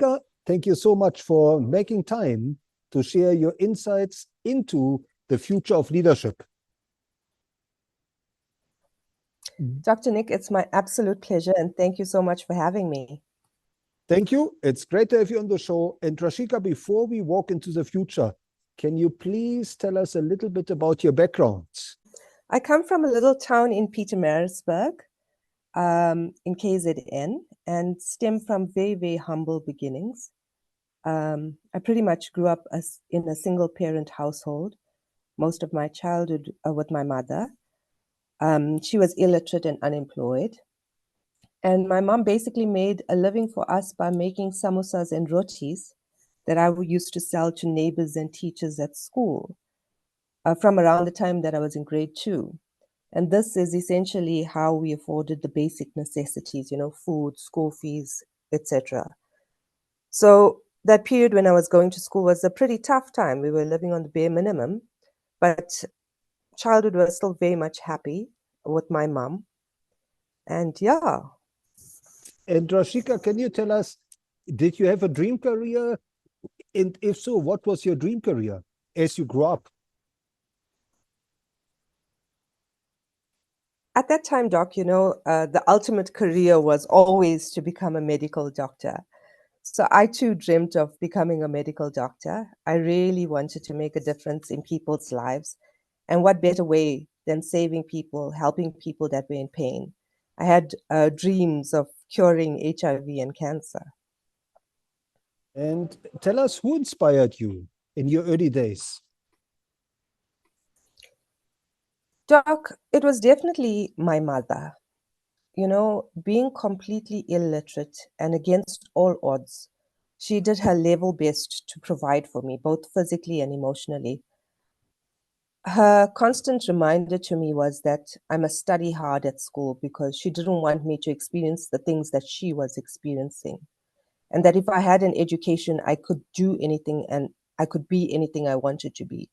Rashika, thank you so much for making time to share your insights into the future of leadership. Dr. Nick, it's my absolute pleasure, and thank you so much for having me. Thank you. It's great to have you on the show. And Rashika, before we walk into the future, can you please tell us a little bit about your background? I come from a little town in Pietermaritzburg, in KZN, and stem from very, very humble beginnings. I pretty much grew up in a single-parent household, most of my childhood with my mother. She was illiterate and unemployed. And my mom basically made a living for us by making samosas and rotis that I used to sell to neighbors and teachers at school from around the time that I was in grade 2. And this is essentially how we afforded the basic necessities, food, school fees, etc. So that period when I was going to school was a pretty tough time. We were living on the bare minimum, but childhood was still very much happy with my mom. And yeah. And Rashika, can you tell us, did you have a dream career? And if so, what was your dream career as you grew up? At that time, Doc, the ultimate career was always to become a medical doctor. So I too dreamt of becoming a medical doctor. I really wanted to make a difference in people's lives. And what better way than saving people, helping people that were in pain? I had dreams of curing HIV and cancer. And tell us who inspired you in your early days? Doc, it was definitely my mother. Being completely illiterate and against all odds, she did her level best to provide for me, both physically and emotionally. Her constant reminder to me was that I must study hard at school because she didn't want me to experience the things that she was experiencing. And that if I had an education, I could do anything and I could be anything I wanted to be.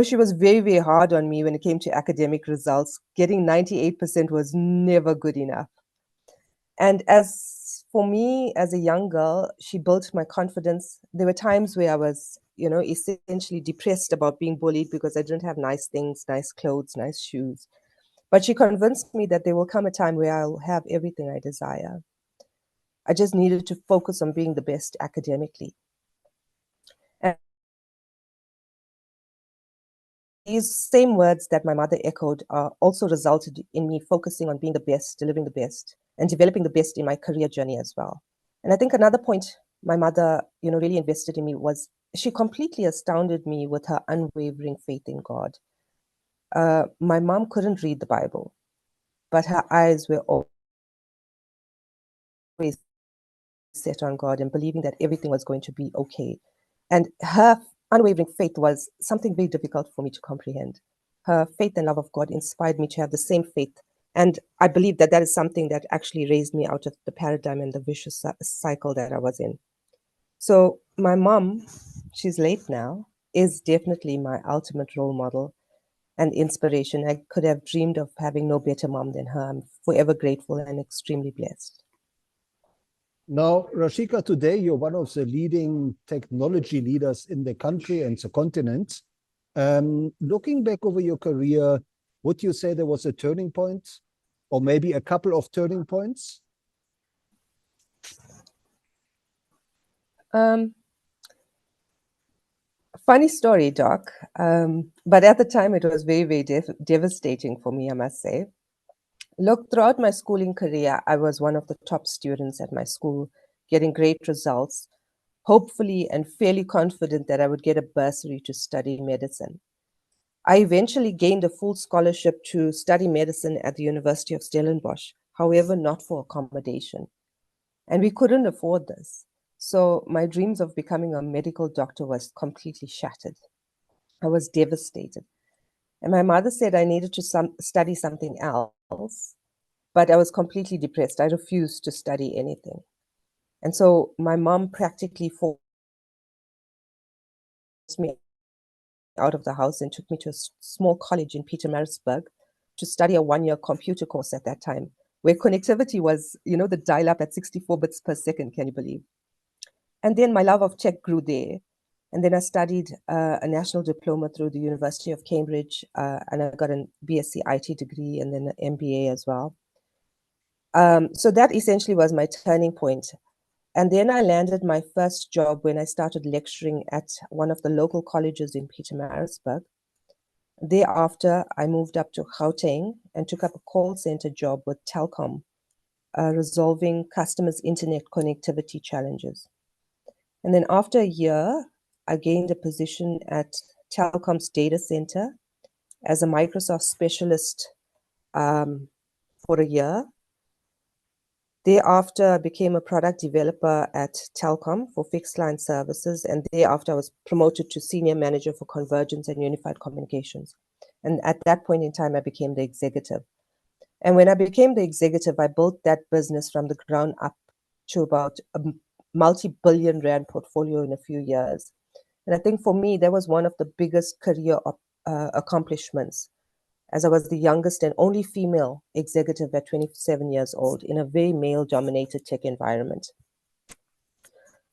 She was very, very hard on me when it came to academic results. Getting 98% was never good enough. And as for me, as a young girl, she built my confidence. There were times where I was, essentially depressed about being bullied because I didn't have nice things, nice clothes, nice shoes. But she convinced me that there will come a time where I'll have everything I desire. I just needed to focus on being the best academically. And these same words that my mother echoed also resulted in me focusing on being the best, delivering the best, and developing the best in my career journey as well. And I think another point my mother, really invested in me was she completely astounded me with her unwavering faith in God. My mom couldn't read the Bible, but her eyes were always set on God and believing that everything was going to be okay. And her unwavering faith was something very difficult for me to comprehend. Her faith and love of God inspired me to have the same faith. And I believe that that is something that actually raised me out of the paradigm and the vicious cycle that I was in. So my mom, she's late now, is definitely my ultimate role model and inspiration. I could have dreamed of having no better mom than her. I'm forever grateful and extremely blessed. Now, Rashika, today you're one of the leading technology leaders in the country and the continent. Looking back over your career, would you say there was a turning point or maybe a couple of turning points? Funny story, Doc. But at the time, it was very, very devastating for me, I must say. Look, throughout my schooling career, I was one of the top students at my school, getting great results, hopefully and fairly confident that I would get a bursary to study medicine. I eventually gained a full scholarship to study medicine at the University of Stellenbosch, however, not for accommodation. And we couldn't afford this. So my dreams of becoming a medical doctor was completely shattered. I was devastated. And my mother said I needed to study something else, but I was completely depressed. I refused to study anything. And so my mom practically forced me out of the house and took me to a small college in Pietermaritzburg to study a one-year computer course at that time, where connectivity was, the dial-up at 64 bits per second, can you believe? And then my love of tech grew there. And then I studied a national diploma through the University of Cambridge, and I got an BSc IT degree and then an MBA as well. So that essentially was my turning point. And then I landed my first job when I started lecturing at one of the local colleges in Pietermaritzburg. Thereafter, I moved up to Gauteng and took up a call center job with Telkom, resolving customers' internet connectivity challenges. And then after a year, I gained a position at Telkom's data center as a Microsoft specialist for a year. Thereafter, I became a product developer at Telkom for fixed line services. And thereafter, I was promoted to senior manager for convergence and unified communications. And at that point in time, I became the executive. And when I became the executive, I built that business from the ground up to about a multi-billion rand portfolio in a few years. And I think for me, that was one of the biggest career accomplishments, as I was the youngest and only female executive at 27 years old in a very male-dominated tech environment.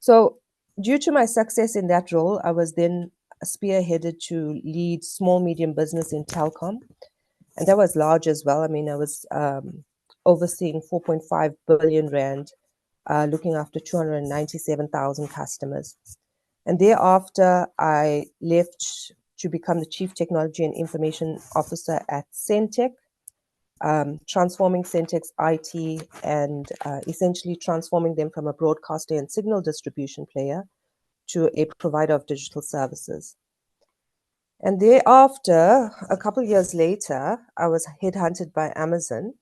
So due to my success in that role, I was then spearheaded to lead small, medium business in Telkom. And that was large as well. I mean, I was overseeing 4.5 billion rand, looking after 297,000 customers. And thereafter, I left to become the Chief Technology and Information Officer at Centec, transforming Centec's IT and essentially transforming them from a broadcaster and signal distribution player to a provider of digital services. And thereafter, a couple of years later, I was headhunted by Amazon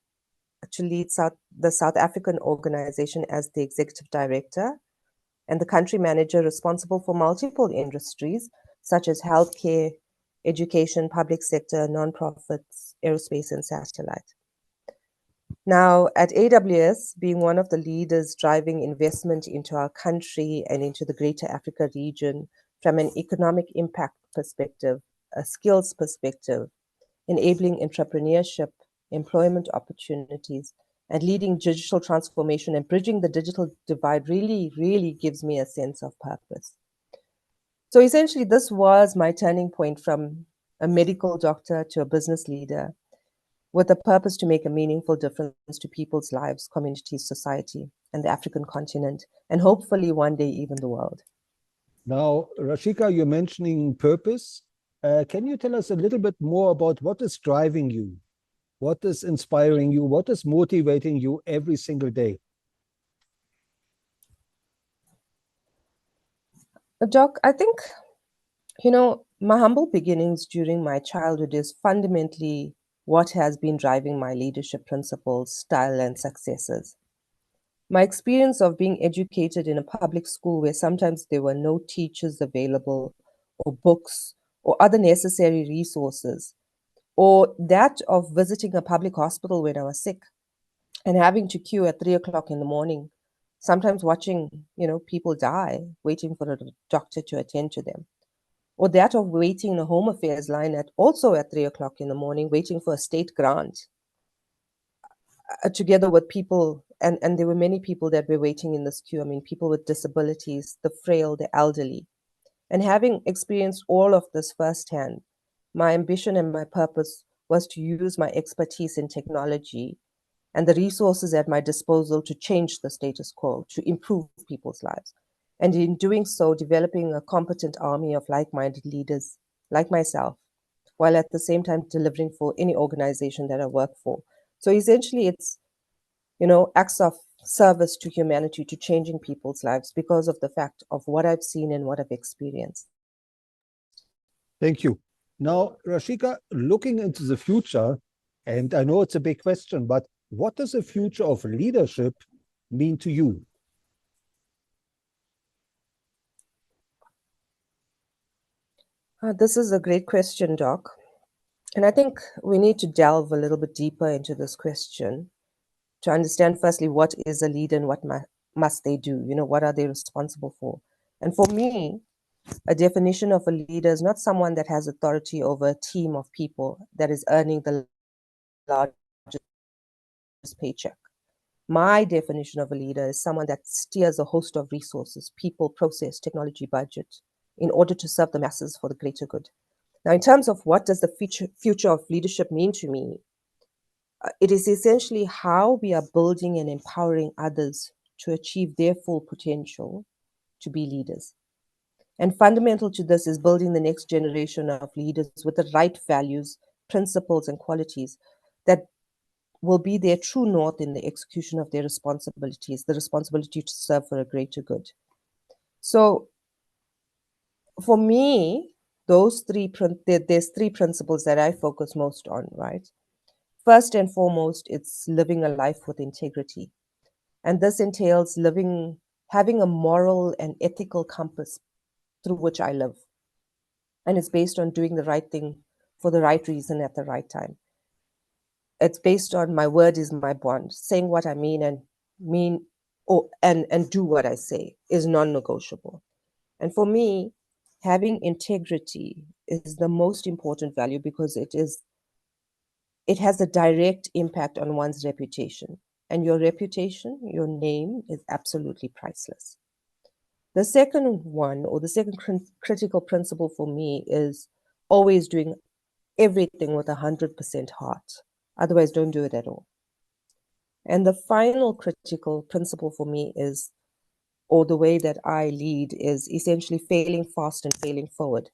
to lead the South African organization as the executive director and the country manager responsible for multiple industries such as healthcare, education, public sector, nonprofits, aerospace, and satellite. Now, at AWS, being one of the leaders driving investment into our country and into the greater Africa region from an economic impact perspective, a skills perspective, enabling entrepreneurship, employment opportunities, and leading digital transformation and bridging the digital divide really gives me a sense of purpose. So essentially, this was my turning point from a medical doctor to a business leader with a purpose to make a meaningful difference to people's lives, communities, society, and the African continent, and hopefully one day even the world. Now, Rashika, you're mentioning purpose. Can you tell us a little bit more about what is driving you? What is inspiring you? What is motivating you every single day? Doc, I think, my humble beginnings during my childhood is fundamentally what has been driving my leadership principles, style, and successes. My experience of being educated in a public school where sometimes there were no teachers available, or books, or other necessary resources, or that of visiting a public hospital when I was sick and having to queue at 3 o'clock in the morning, sometimes watching, people die, waiting for a doctor to attend to them, or that of waiting in a home affairs line also at 3 o'clock in the morning, waiting for a state grant, together with people, and there were many people that were waiting in this queue. I mean, people with disabilities, the frail, the elderly. And having experienced all of this firsthand, my ambition and my purpose was to use my expertise in technology and the resources at my disposal to change the status quo, to improve people's lives. And in doing so, developing a competent army of like-minded leaders like myself, while at the same time delivering for any organization that I work for. So essentially, it's, acts of service to humanity, to changing people's lives because of the fact of what I've seen and what I've experienced. Thank you. Now, Rashika, looking into the future, and I know it's a big question, but what does the future of leadership mean to you? This is a great question, Doc. And I think we need to delve a little bit deeper into this question to understand, firstly, what is a leader and what must they do? What are they responsible for? And for me, a definition of a leader is not someone that has authority over a team of people that is earning the largest paycheck. My definition of a leader is someone that steers a host of resources, people, process, technology, budget, in order to serve the masses for the greater good. Now, in terms of what does the future of leadership mean to me, it is essentially how we are building and empowering others to achieve their full potential to be leaders. And fundamental to this is building the next generation of leaders with the right values, principles, and qualities that will be their true north in the execution of their responsibilities, the responsibility to serve for a greater good. So for me, there's three principles that I focus most on, right? First and foremost, it's living a life with integrity. And this entails having a moral and ethical compass through which I live. And it's based on doing the right thing for the right reason at the right time. It's based on my word is my bond, saying what I mean and do what I say is non-negotiable. And for me, having integrity is the most important value because it has a direct impact on one's reputation. And your reputation, your name is absolutely priceless. The second one, or the second critical principle for me, is always doing everything with 100% heart. Otherwise, don't do it at all. And the final critical principle for me is, or the way that I lead, is essentially failing fast and failing forward.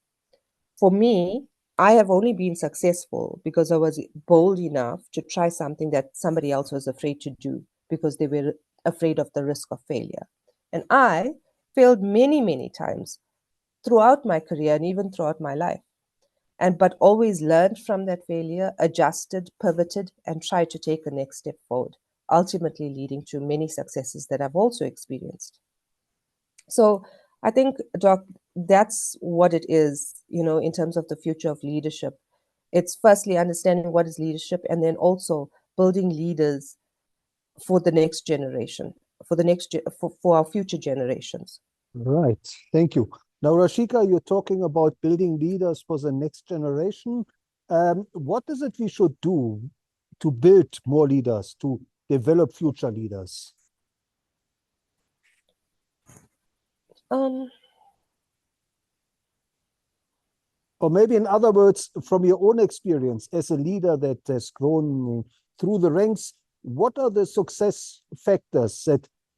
For me, I have only been successful because I was bold enough to try something that somebody else was afraid to do because they were afraid of the risk of failure. And I failed many, many times throughout my career and even throughout my life. But always learned from that failure, adjusted, pivoted, and tried to take the next step forward, ultimately leading to many successes that I've also experienced. So I think, Doc, that's what it is, in terms of the future of leadership. It's firstly understanding what is leadership and then also building leaders for the next generation, for our future generations. Right. Thank you. Now, Rashika, you're talking about building leaders for the next generation. What is it we should do to build more leaders, to develop future leaders? Um, Or maybe, in other words, from your own experience as a leader that has grown through the ranks, what are the success factors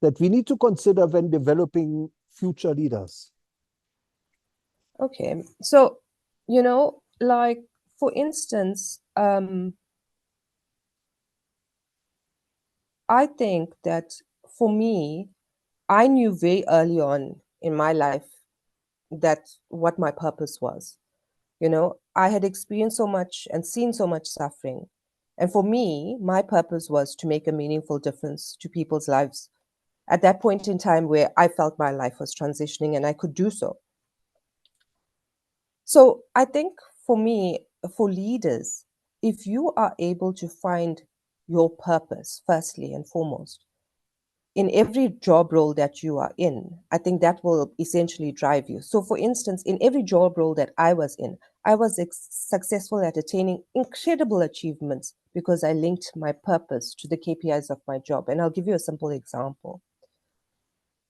that we need to consider when developing future leaders? okay. So, like, for instance, I think that for me, I knew very early on in my life that what my purpose was. I had experienced so much and seen so much suffering. And for me, my purpose was to make a meaningful difference to people's lives at that point in time where I felt my life was transitioning and I could do so. So I think for me, for leaders, if you are able to find your purpose, firstly and foremost, in every job role that you are in, I think that will essentially drive you. So, for instance, in every job role that I was in, I was successful at attaining incredible achievements because I linked my purpose to the KPIs of my job. And I'll give you a simple example.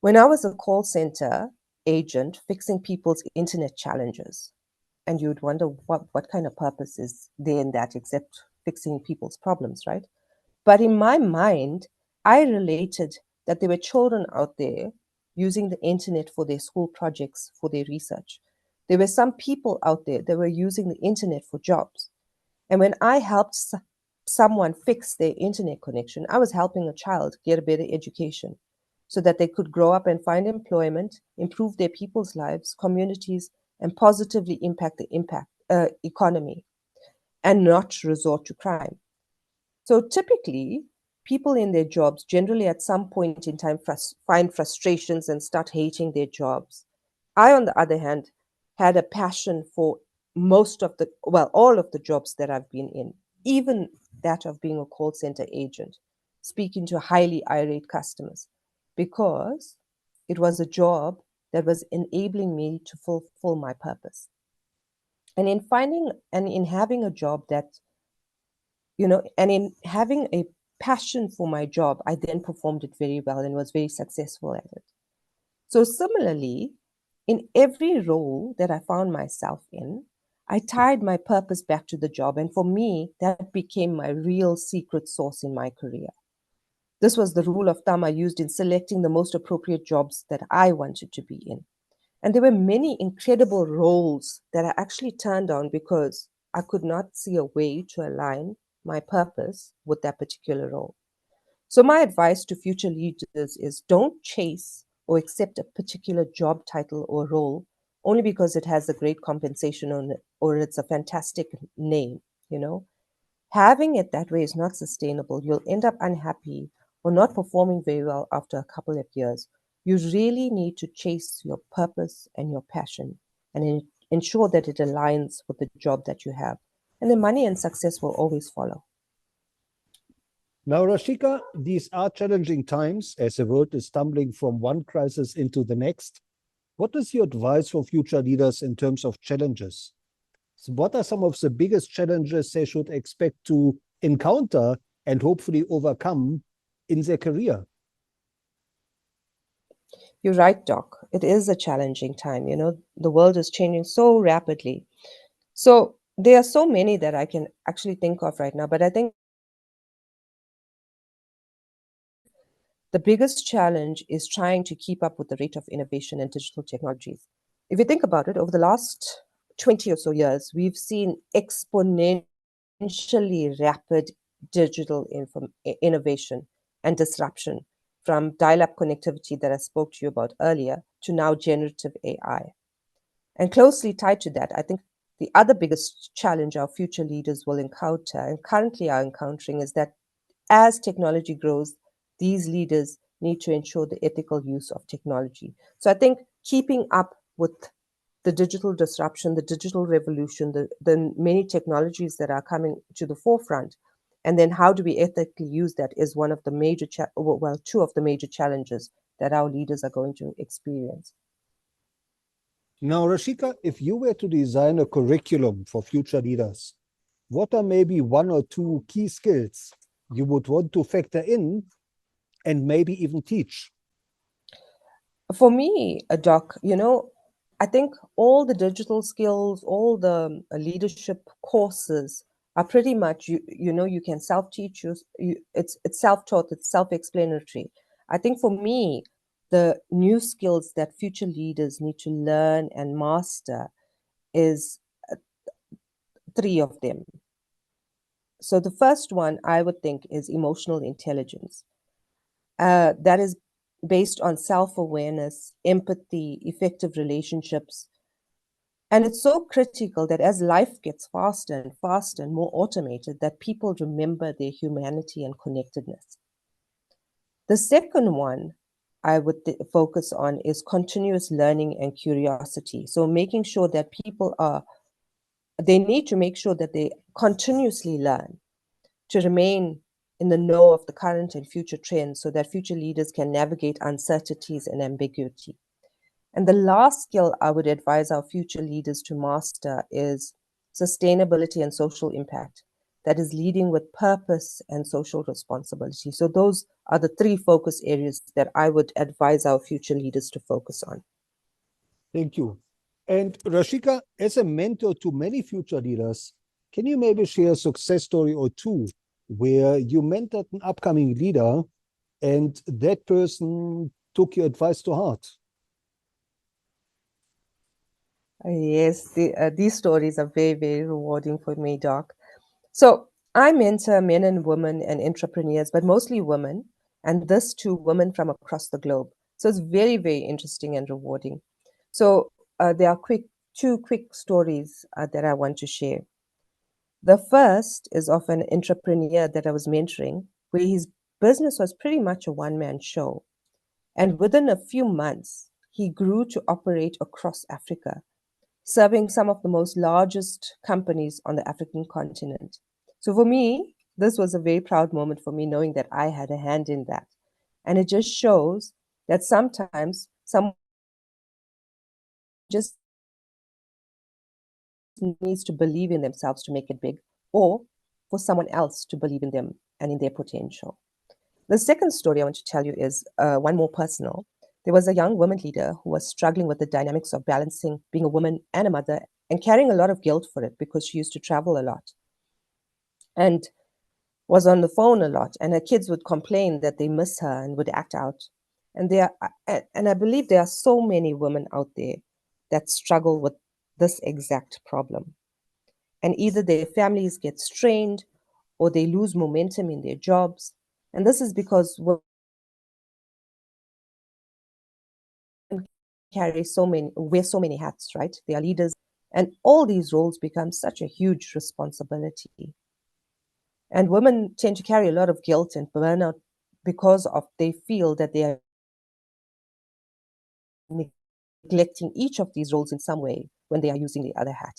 When I was a call center agent fixing people's internet challenges, and you would wonder what kind of purpose is there in that except fixing people's problems, right? But in my mind, I related that there were children out there using the internet for their school projects, for their research. There were some people out there that were using the internet for jobs. And when I helped someone fix their internet connection, I was helping a child get a better education so that they could grow up and find employment, improve their people's lives, communities, and positively impact the economy and not resort to crime. So typically, people in their jobs generally at some point in time find frustrations and start hating their jobs. I, on the other hand, had a passion for all of the jobs that I've been in, even that of being a call center agent, speaking to highly irate customers, because it was a job that was enabling me to fulfill my purpose. And in having a job that, and in having a passion for my job, I then performed it very well and was very successful at it. So similarly, in every role that I found myself in, I tied my purpose back to the job. And for me, that became my real secret sauce in my career. This was the rule of thumb I used in selecting the most appropriate jobs that I wanted to be in. And there were many incredible roles that I actually turned down because I could not see a way to align my purpose with that particular role. So, my advice to future leaders is don't chase or accept a particular job title or role only because it has a great compensation on it or it's a fantastic name, you know. Having it that way is not sustainable. You'll end up unhappy or not performing very well after a couple of years. You really need to chase your purpose and your passion and ensure that it aligns with the job that you have. And then money and success will always follow. Now, Rashika, these are challenging times as the world is stumbling from one crisis into the next. What is your advice for future leaders in terms of challenges? So what are some of the biggest challenges they should expect to encounter and hopefully overcome in their career? You're right, Doc. It is a challenging time. You know, the world is changing so rapidly. So there are so many that I can actually think of right now, but I think the biggest challenge is trying to keep up with the rate of innovation in digital technologies. If you think about it, over the last 20 or so years, we've seen exponentially rapid digital innovation and disruption from dial up connectivity that I spoke to you about earlier to now generative AI. And closely tied to that, I think the other biggest challenge our future leaders will encounter and currently are encountering is that as technology grows, these leaders need to ensure the ethical use of technology. So I think keeping up with the digital disruption, the digital revolution, the many technologies that are coming to the forefront, and then how do we ethically use that is one of the major, two of the major challenges that our leaders are going to experience. Now, Rashika, if you were to design a curriculum for future leaders, what are maybe one or two key skills you would want to factor in and maybe even teach? For me, Doc, you know, I think all the digital skills, all the leadership courses are pretty much you know you can self-teach. It's self-taught. It's self-explanatory. I think for me, the new skills that future leaders need to learn and master is three of them. So the first one I would think is emotional intelligence. That is based on self awareness, empathy, effective relationships. And it's so critical that as life gets faster and faster and more automated, that people remember their humanity and connectedness. The second one I would focus on is continuous learning and curiosity. So making sure that they need to make sure that they continuously learn to remain in the know of the current and future trends so that future leaders can navigate uncertainties and ambiguity. And the last skill I would advise our future leaders to master is sustainability and social impact. That is leading with purpose and social responsibility. So, those are the three focus areas that I would advise our future leaders to focus on. Thank you. And Rashika, as a mentor to many future leaders, can you maybe share a success story or two where you mentored an upcoming leader and that person took your advice to heart? Yes, these stories are very, very rewarding for me, Doc. So I mentor men and women and entrepreneurs, but mostly women, and this to women from across the globe. So it's very, very interesting and rewarding. So there are two quick stories that I want to share. The first is of an entrepreneur that I was mentoring, where his business was pretty much a one-man show. And within a few months, he grew to operate across Africa, serving some of the most largest companies on the African continent. So for me, this was a very proud moment for me knowing that I had a hand in that. And it just shows that sometimes someone just needs to believe in themselves to make it big, or for someone else to believe in them and in their potential. The second story I want to tell you is one more personal. There was a young woman leader who was struggling with the dynamics of balancing being a woman and a mother and carrying a lot of guilt for it because she used to travel a lot and was on the phone a lot. And her kids would complain that they miss her and would act out. And I believe there are so many women out there that struggle with this exact problem. And either their families get strained or they lose momentum in their jobs. And this is because women wear so many hats, right? They are leaders, and all these roles become such a huge responsibility. And women tend to carry a lot of guilt and burnout because of they feel that they are neglecting each of these roles in some way when they are using the other hat.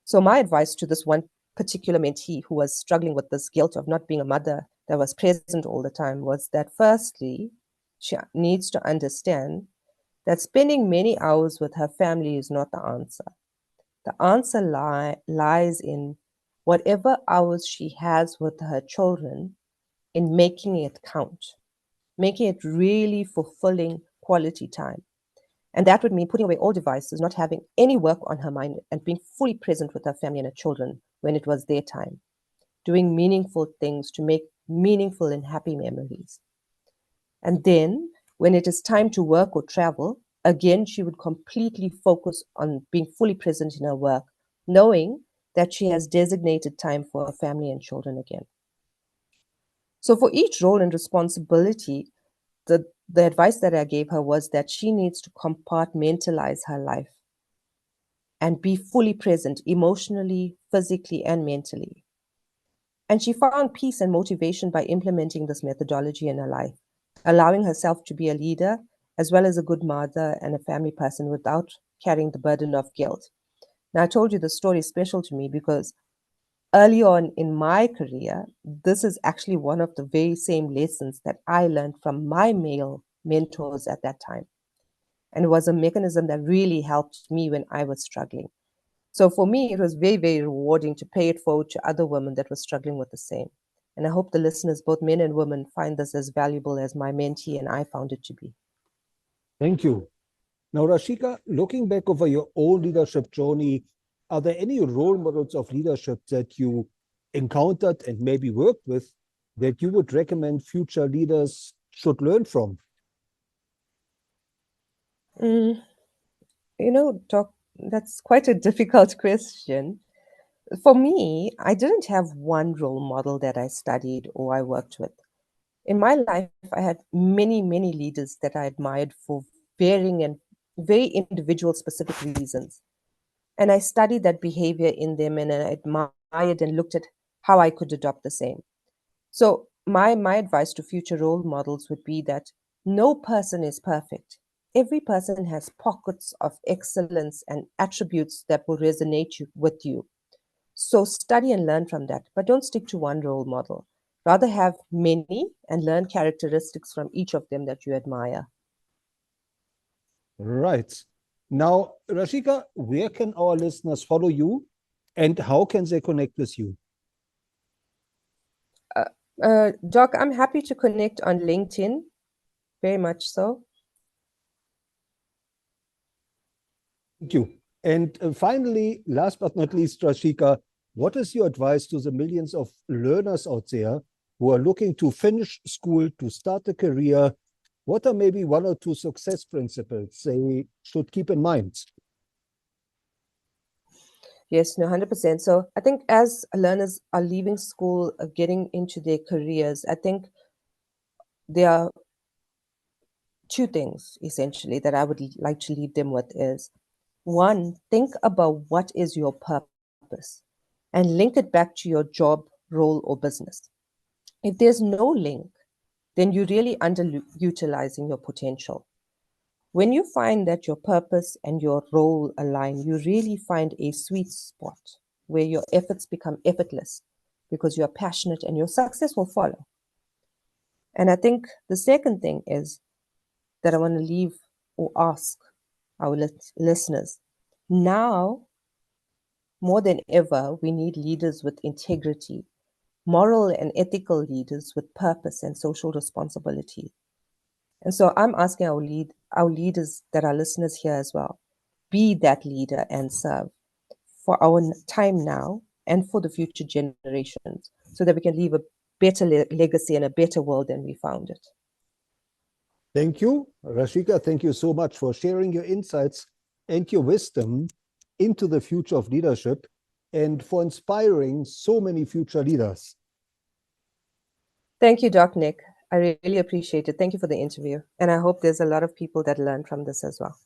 So my advice to this one particular mentee who was struggling with this guilt of not being a mother that was present all the time was that firstly, she needs to understand that spending many hours with her family is not the answer. The answer lies in whatever hours she has with her children in making it count, making it really fulfilling quality time. And that would mean putting away all devices, not having any work on her mind, and being fully present with her family and her children when it was their time, doing meaningful things to make meaningful and happy memories. And then when it is time to work or travel, again, she would completely focus on being fully present in her work, knowing that she has designated time for her family and children again. So for each role and responsibility, the advice that I gave her was that she needs to compartmentalize her life and be fully present emotionally, physically, and mentally. And she found peace and motivation by implementing this methodology in her life, allowing herself to be a leader as well as a good mother and a family person without carrying the burden of guilt. Now, I told you the story is special to me because early on in my career, this is actually one of the very same lessons that I learned from my male mentors at that time. And it was a mechanism that really helped me when I was struggling. So for me, it was very, very rewarding to pay it forward to other women that were struggling with the same. And I hope the listeners, both men and women, find this as valuable as my mentee and I found it to be. Thank you. Now, Rashika, looking back over your own leadership journey, are there any role models of leadership that you encountered and maybe worked with that you would recommend future leaders should learn from? Mm, Doc, that's quite a difficult question. For me, I didn't have one role model that I studied or I worked with. In my life, I had many, many leaders that I admired for varying and very individual specific reasons. And I studied that behavior in them and I admired and looked at how I could adopt the same. So my advice to future role models would be that no person is perfect. Every person has pockets of excellence and attributes that will resonate with you. So study and learn from that, but don't stick to one role model. Rather have many and learn characteristics from each of them that you admire. Right. Now, Rashika, where can our listeners follow you and how can they connect with you? Doc, I'm happy to connect on LinkedIn, very much so. Thank you. And finally, last but not least, Rashika, what is your advice to the millions of learners out there who are looking to finish school, to start a career? What are maybe one or two success principles they should keep in mind? Yes, no, 100%. So I think as learners are leaving school, getting into their careers, I think there are two things essentially that I would like to leave them with is one, think about what is your purpose and link it back to your job, role, or business. If there's no link, then you're really underutilizing your potential. When you find that your purpose and your role align, you really find a sweet spot where your efforts become effortless because you're passionate and your success will follow. And I think the second thing is that I want to leave or ask our listeners now more than ever, we need leaders with integrity moral and ethical leaders with purpose and social responsibility. And so I'm asking our leaders that are listeners here as well, be that leader and serve for our time now and for the future generations so that we can leave a better legacy and a better world than we found it. Thank you, Rashika. Thank you so much for sharing your insights and your wisdom into the future of leadership and for inspiring so many future leaders. Thank you, Doc Nick. I really appreciate it. Thank you for the interview. And I hope there's a lot of people that learn from this as well.